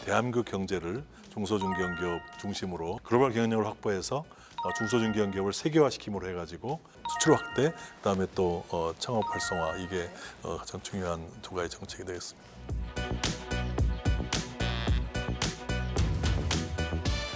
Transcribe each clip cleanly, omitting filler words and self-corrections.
대한민국 경제를 중소중견기업 중심으로 글로벌 경쟁력을 확보해서 중소중견기업을 세계화시킴으로 해가지고 수출 확대, 그다음에 또 창업 활성화, 이게 가장 중요한 두 가지 정책이 되겠습니다.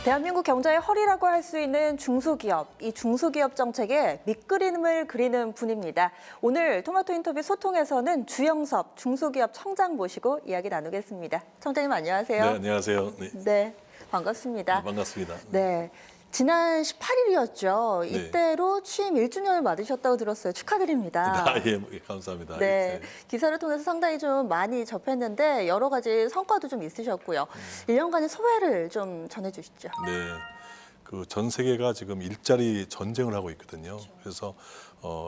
대한민국 경제의 허리라고 할 수 있는 중소기업, 이 중소기업 정책의 밑그림을 그리는 분입니다. 오늘 토마토 인터뷰 소통에서는 주영섭 중소기업 청장 모시고 이야기 나누겠습니다. 청장님 안녕하세요. 네, 안녕하세요. 네, 반갑습니다. 네, 반갑습니다. 네. 지난 18일이었죠. 네. 이때로 취임 1주년을 맞으셨다고 들었어요. 축하드립니다. 예, 감사합니다. 네, 기사를 통해서 상당히 좀 많이 접했는데 여러 가지 성과도 좀 있으셨고요. 1년간의 소회를 좀 전해주시죠. 네, 그 전 세계가 지금 일자리 전쟁을 하고 있거든요. 그래서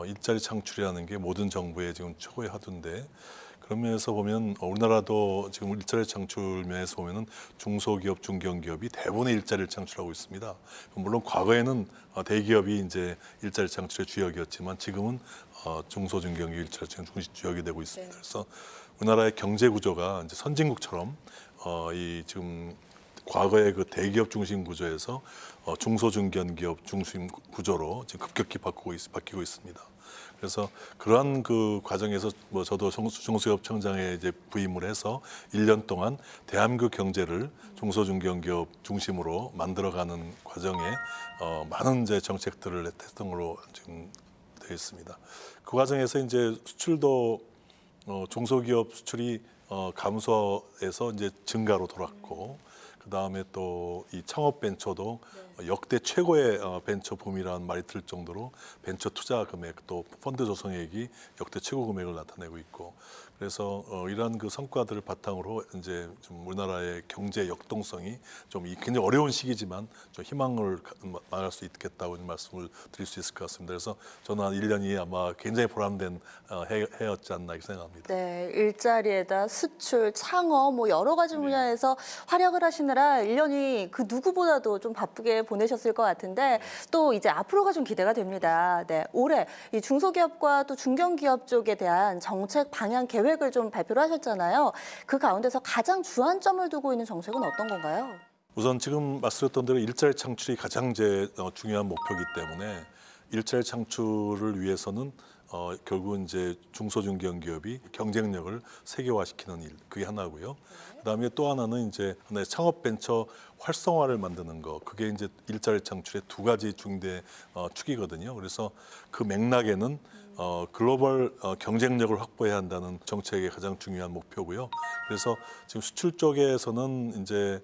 일자리 창출이라는 게 모든 정부의 지금 최고의 화두인데, 그런 면에서 보면 우리나라도 지금 일자리 창출 면에서 보면은 중소기업, 중견기업이 대부분의 일자리를 창출하고 있습니다. 물론 과거에는 대기업이 이제 일자리 창출의 주역이었지만 지금은 중소중견기업 일자리 창출 주역이 되고 있습니다. 그래서 우리나라의 경제 구조가 이제 선진국처럼 이 지금 과거의 그 대기업 중심 구조에서 중소중견기업 중심 구조로 지금 급격히 바뀌고 있습니다. 그래서 그러한 그 과정에서 저도 중소기업 청장에 이제 부임을 해서 1년 동안 대한민국 경제를 중소중견기업 중심으로 만들어가는 과정에 많은 이제 정책들을 했던 걸로 지금 되어 있습니다. 그 과정에서 이제 수출도 중소기업 수출이 감소해서 이제 증가로 돌았고, 그 다음에 또 이 창업 벤처도 역대 최고의 벤처 붐이라는 말이 들 정도로 벤처 투자 금액 또 펀드 조성액이 역대 최고 금액을 나타내고 있고, 그래서 이러한 그 성과들을 바탕으로 이제 좀 우리나라의 경제 역동성이 좀 굉장히 어려운 시기지만 좀 희망을 말할 수 있겠다고 말씀을 드릴 수 있을 것 같습니다. 그래서 저는 한 1년이 아마 굉장히 보람된 해였지 않나 이렇게 생각합니다. 네, 일자리에다 수출, 창업 뭐 여러 가지 분야에서 활약을 하시느라 1년이 그 누구보다도 좀 바쁘게 보내셨을 것 같은데 또 이제 앞으로가 좀 기대가 됩니다. 네, 올해 이 중소기업과 또 중견기업 쪽에 대한 정책 방향 계획을 좀 발표를 하셨잖아요. 그 가운데서 가장 주안점을 두고 있는 정책은 어떤 건가요? 우선 지금 말씀드렸던 대로 일자리 창출이 가장 중요한 목표이기 때문에 일자리 창출을 위해서는 결국은 이제 중소중견기업이 경쟁력을 세계화시키는 일, 그게 하나고요. 그다음에 또 하나는 이제 창업 벤처 활성화를 만드는 거, 그게 이제 일자리 창출의 두 가지 중대 축이거든요. 그래서 그 맥락에는 글로벌 경쟁력을 확보해야 한다는 정책의 가장 중요한 목표고요. 그래서 지금 수출 쪽에서는 이제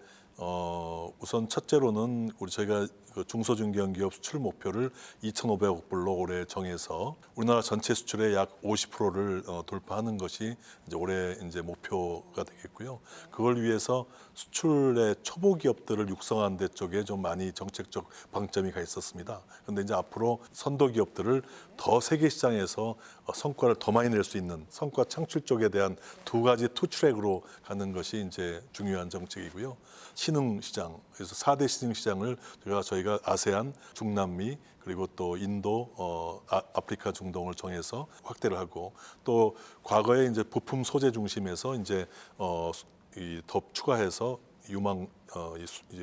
우선 첫째로는 저희가 그 중소중견기업 수출 목표를 2,500억 불로 올해 정해서 우리나라 전체 수출의 약 50%를 돌파하는 것이 이제 올해 이제 목표가 되겠고요. 그걸 위해서 수출의 초보 기업들을 육성하는 데 쪽에 좀 많이 정책적 방점이 가 있었습니다. 그런데 이제 앞으로 선도 기업들을 더 세계 시장에서 성과를 더 많이 낼 수 있는 성과 창출 쪽에 대한 두 가지 투트랙으로 가는 것이 이제 중요한 정책이고요. 신흥 시장, 그래서 4대 신흥 시장을 저희가 아세안, 중남미, 그리고 또 인도, 아프리카, 중동을 정해서 확대를 하고, 또 과거에 이제 부품 소재 중심에서 이제 더 추가해서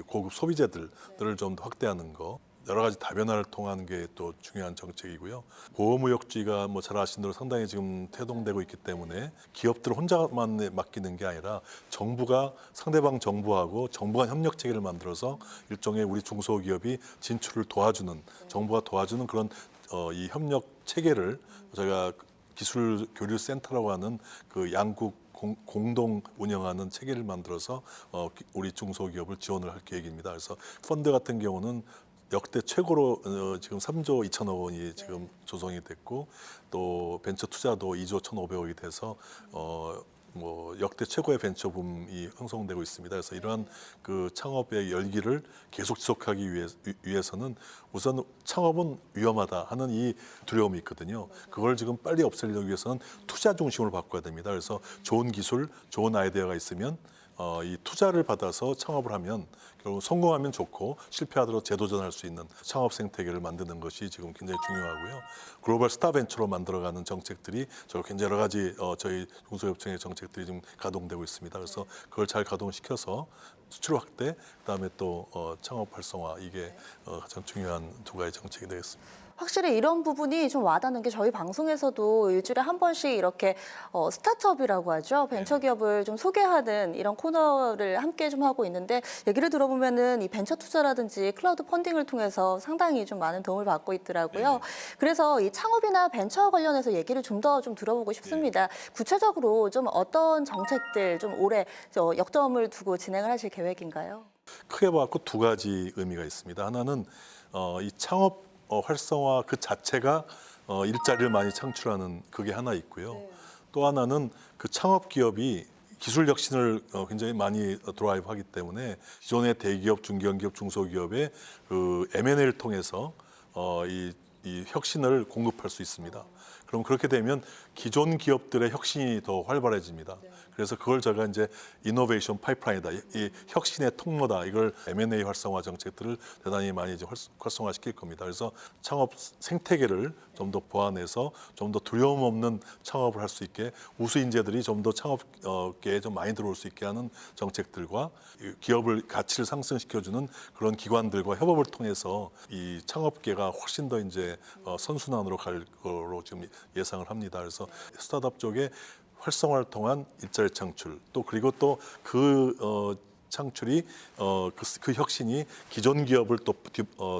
고급 소비재들을 좀 더 확대하는 거. 여러 가지 다변화를 통하는 게 또 중요한 정책이고요. 보호무역주의가 잘 아시는 대로 상당히 지금 태동되고 있기 때문에 기업들 혼자만 맡기는 게 아니라 정부가 상대방 정부하고 정부 간 협력 체계를 만들어서 일종의 우리 중소기업이 진출을 도와주는, 정부가 도와주는 그런 이 협력 체계를 저희가 기술 교류 센터라고 하는 그 양국 공동 운영하는 체계를 만들어서 우리 중소기업을 지원을 할 계획입니다. 그래서 펀드 같은 경우는 역대 최고로 지금 3조 2천억 원이 지금 조성이 됐고, 또 벤처 투자도 2조 1,500억이 돼서 역대 최고의 벤처 붐이 형성되고 있습니다. 그래서 이러한 그 창업의 열기를 계속 지속하기 위해서는 우선 창업은 위험하다 하는 이 두려움이 있거든요. 그걸 지금 빨리 없애려기 위해서는 투자 중심으로 바꿔야 됩니다. 그래서 좋은 기술, 좋은 아이디어가 있으면 이 투자를 받아서 창업을 하면 결국 성공하면 좋고 실패하더라도 재도전할 수 있는 창업 생태계를 만드는 것이 지금 굉장히 중요하고요. 글로벌 스타벤처로 만들어가는 정책들이 굉장히 여러 가지 저희 중소기업청의 정책들이 지금 가동되고 있습니다. 그래서 그걸 잘 가동시켜서 수출 확대, 그다음에 또 창업 활성화 이게 가장 중요한 두 가지 정책이 되겠습니다. 확실히 이런 부분이 좀 와닿는 게 저희 방송에서도 일주일에 한 번씩 이렇게 스타트업이라고 하죠. 벤처기업을 좀 소개하는 이런 코너를 함께 좀 하고 있는데 얘기를 들어보면은 이 벤처 투자라든지 클라우드 펀딩을 통해서 상당히 좀 많은 도움을 받고 있더라고요. 그래서 이 창업이나 벤처 관련해서 얘기를 좀 더 좀 들어보고 싶습니다. 구체적으로 좀 어떤 정책들 좀 올해 역점을 두고 진행을 하실 계획인가요? 크게 봐갖고 두 가지 의미가 있습니다. 하나는 이 창업 활성화 그 자체가 일자리를 많이 창출하는 그게 하나 있고요. 또 하나는 그 창업 기업이 기술 혁신을 굉장히 많이 드라이브하기 때문에 기존의 대기업, 중견기업, 중소기업의 그 M&A를 통해서 이 혁신을 공급할 수 있습니다. 그럼 그렇게 되면 기존 기업들의 혁신이 더 활발해집니다. 그래서 그걸 제가 이제 이노베이션 파이프라인이다, 이 혁신의 통로다, 이걸 M&A 활성화 정책들을 대단히 많이 이제 활성화시킬 겁니다. 그래서 창업 생태계를 좀 더 보완해서 좀 더 두려움 없는 창업을 할 수 있게 우수 인재들이 좀 더 창업계에 좀 많이 들어올 수 있게 하는 정책들과 기업을 가치를 상승시켜주는 그런 기관들과 협업을 통해서 이 창업계가 훨씬 더 이제 선순환으로 갈 거로 지금 예상을 합니다. 그래서 스타트업 쪽에 활성화를 통한 일자리 창출, 또 그리고 또 그 창출이 그 혁신이 기존 기업을 또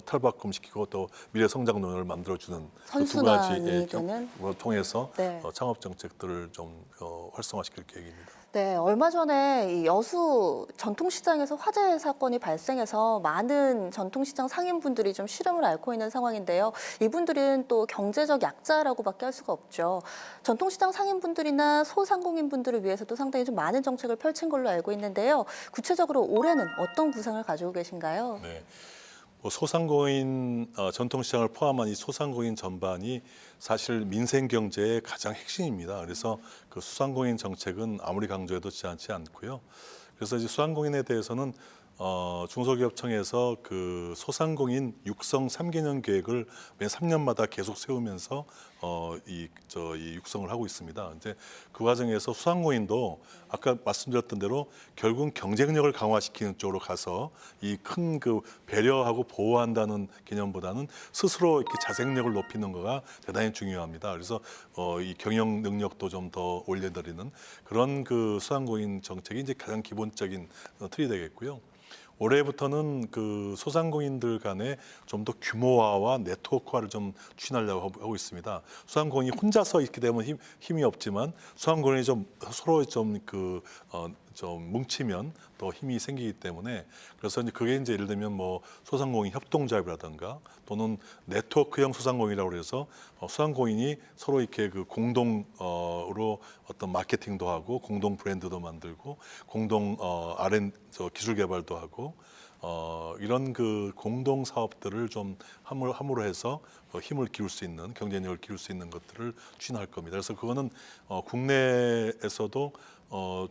탈바꿈시키고 또 미래 성장론을 만들어주는 그 두 가지 되는? 통해서 네. 창업 정책들을 좀 활성화시킬 계획입니다. 네, 얼마 전에 이 여수 전통시장에서 화재 사건이 발생해서 많은 전통시장 상인분들이 좀 시름을 앓고 있는 상황인데요. 이분들은 또 경제적 약자라고밖에 할 수가 없죠. 전통시장 상인분들이나 소상공인분들을 위해서도 상당히 좀 많은 정책을 펼친 걸로 알고 있는데요. 구체적으로 올해는 어떤 구상을 가지고 계신가요? 네. 소상공인 전통시장을 포함한 이 소상공인 전반이 사실 민생 경제의 가장 핵심입니다. 그래서 그 소상공인 정책은 아무리 강조해도 지않지 않고요. 그래서 이제 소상공인에 대해서는 중소기업청에서 그 소상공인 육성 3개년 계획을 매 3년마다 계속 세우면서 이 육성을 하고 있습니다. 이제 그 과정에서 소상공인도 아까 말씀드렸던 대로 결국은 경쟁력을 강화시키는 쪽으로 가서 이 큰 그 배려하고 보호한다는 개념보다는 스스로 이렇게 자생력을 높이는 거가 대단히 중요합니다. 그래서 이 경영 능력도 좀 더 올려드리는 그런 그 소상공인 정책이 이제 가장 기본적인 틀이 되겠고요. 올해부터는 그 소상공인들 간에 좀 더 규모화와 네트워크화를 좀 추진하려고 하고 있습니다. 소상공인이 혼자서 있게 되면 힘이 없지만 소상공인이 좀 서로 좀 뭉치면 더 힘이 생기기 때문에 그래서 이제 그게 이제 예를 들면 뭐 소상공인 협동조합이라든가 또는 네트워크형 소상공인이라고 해서 소상공인이 서로 이렇게 그 공동으로 어떤 마케팅도 하고 공동 브랜드도 만들고 공동 기술 개발도 하고 이런 그 공동 사업들을 좀 함으로 해서 힘을 기울 수 있는 경쟁력을 기울 수 있는 것들을 추진할 겁니다. 그래서 그거는 국내에서도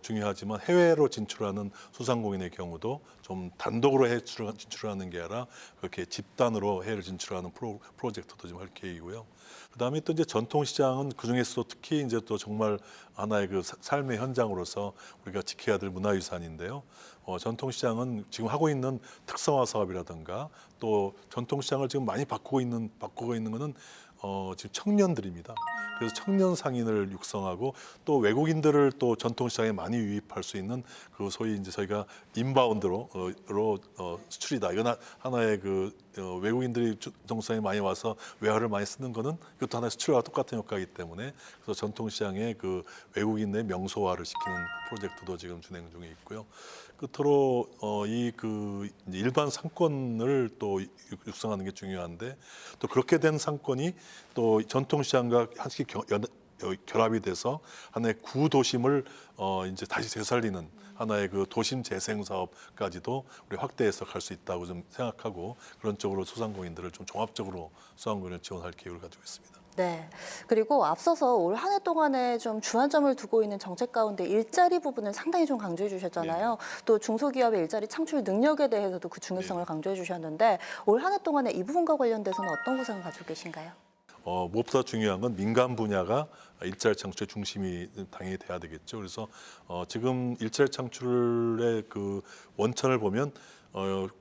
중요하지만 해외로 진출하는 소상공인의 경우도 좀 단독으로 해외 진출하는 게 아니라 그렇게 집단으로 해외를 진출하는 프로젝트도 좀 할 계획이고요. 그다음에 또 이제 전통시장은 그 중에서도 특히 이제 또 정말 하나의 그 삶의 현장으로서 우리가 지켜야 될 문화유산인데요. 전통시장은 지금 하고 있는 특성화 사업이라든가 또 전통시장을 지금 많이 바꾸고 있는 거는 지금 청년들입니다. 그래서 청년 상인을 육성하고 또 외국인들을 또 전통시장에 많이 유입할 수 있는 그 소위 이제 저희가 인바운드로 수출이다. 이건 하나의 그 외국인들이 전통시장에 많이 와서 외화를 많이 쓰는 거는 이것도 하나의 수출과 똑같은 효과이기 때문에 그래서 전통시장의 그 외국인의 명소화를 시키는 프로젝트도 지금 진행 중에 있고요. 끝으로 이 그 일반 상권을 또 육성하는 게 중요한데 또 그렇게 된 상권이 또 전통시장과 한시 결합이 돼서 하나의 구도심을 이제 다시 되살리는 하나의 그 도심 재생 사업까지도 우리 확대해서 갈 수 있다고 좀 생각하고 그런 쪽으로 소상공인들을 좀 종합적으로 소상공인을 지원할 계획을 가지고 있습니다. 네. 그리고 앞서서 올 한 해 동안에 좀 주안점을 두고 있는 정책 가운데 일자리 부분을 상당히 좀 강조해 주셨잖아요. 또 중소기업의 일자리 창출 능력에 대해서도 그 중요성을 강조해 주셨는데 올 한 해 동안에 이 부분과 관련돼서는 어떤 구상을 가지고 계신가요? 무엇보다 중요한 건 민간 분야가 일자리 창출의 중심이 당연히 돼야 되겠죠. 그래서 지금 일자리 창출의 그 원천을 보면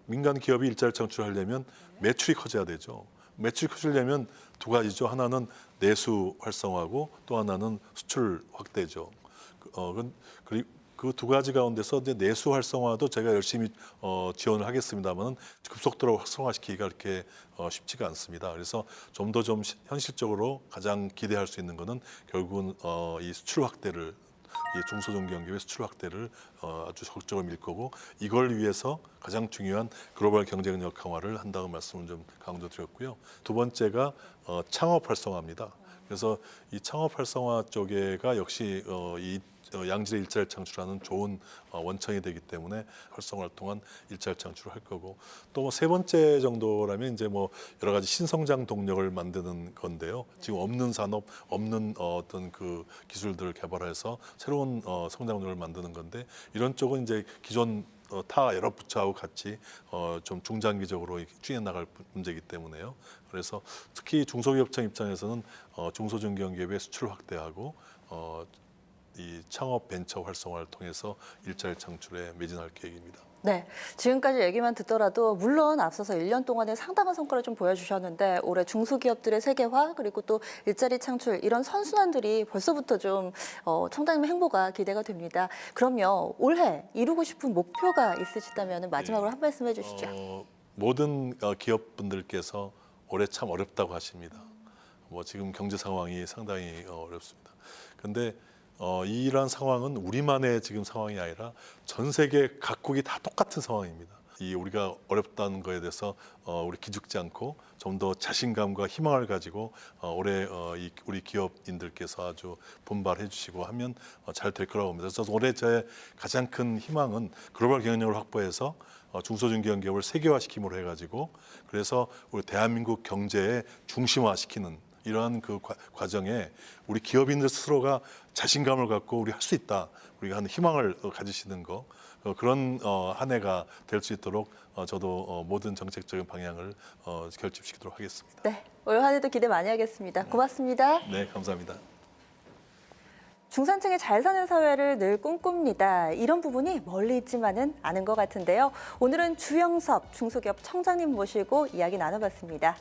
민간 기업이 일자리 창출하려면 매출이 커져야 되죠. 매출이 커지려면 두 가지죠. 하나는 내수 활성화고 또 하나는 수출 확대죠. 그리고 그 두 가지 가운데서 이제 내수 활성화도 제가 열심히 지원을 하겠습니다만 급속도로 활성화시키기가 그렇게 쉽지가 않습니다. 그래서 좀 더 좀 현실적으로 가장 기대할 수 있는 것은 결국은 이 수출 확대를 이 중소중견기업의 수출 확대를 아주 적극적으로 밀 거고 이걸 위해서 가장 중요한 글로벌 경쟁력 강화를 한다고 말씀을 좀 강조드렸고요. 두 번째가 창업 활성화입니다. 그래서 이 창업 활성화 쪽에가 역시 이 양질의 일자리 창출하는 좋은 원천이 되기 때문에 활성화를 통한 일자리 창출을 할 거고 또 세 번째 정도라면 이제 뭐 여러 가지 신성장 동력을 만드는 건데요. 지금 없는 산업, 없는 어떤 그 기술들을 개발해서 새로운 성장력을 만드는 건데 이런 쪽은 이제 기존 타 여러 부처하고 같이 좀 중장기적으로 추진해 나갈 문제이기 때문에요. 그래서 특히 중소기업청 입장에서는 중소중견기업의 수출 확대하고 이 창업 벤처 활성화를 통해서 일자리 창출에 매진할 계획입니다. 네, 지금까지 얘기만 듣더라도 물론 앞서서 1년 동안에 상당한 성과를 좀 보여주셨는데 올해 중소기업들의 세계화 그리고 또 일자리 창출 이런 선순환들이 벌써부터 좀 청장님 행보가 기대가 됩니다. 그럼요, 올해 이루고 싶은 목표가 있으시다면 마지막으로 한 말씀 해주시죠. 모든 기업분들께서 올해 참 어렵다고 하십니다. 뭐 지금 경제 상황이 상당히 어렵습니다. 그런데 이러한 상황은 우리만의 지금 상황이 아니라 전 세계 각국이 다 똑같은 상황입니다. 이 우리가 어렵다는 거에 대해서 우리 기죽지 않고 좀 더 자신감과 희망을 가지고 올해 우리 기업인들께서 아주 분발해 주시고 하면 잘 될 거라고 봅니다. 그래서 올해 제 가장 큰 희망은 글로벌 경쟁력을 확보해서 중소중견기업을 세계화시킴으로 해가지고 그래서 우리 대한민국 경제에 중심화시키는 이러한 그 과정에 우리 기업인들 스스로가 자신감을 갖고 우리 할 수 있다. 우리가 하는 희망을 가지시는 거 그런 한 해가 될 수 있도록 저도 모든 정책적인 방향을 결집시키도록 하겠습니다. 네, 올 한 해도 기대 많이 하겠습니다. 고맙습니다. 네, 감사합니다. 중산층이 잘 사는 사회를 늘 꿈꿉니다. 이런 부분이 멀리 있지만은 않은 것 같은데요. 오늘은 주영섭 중소기업 청장님 모시고 이야기 나눠봤습니다.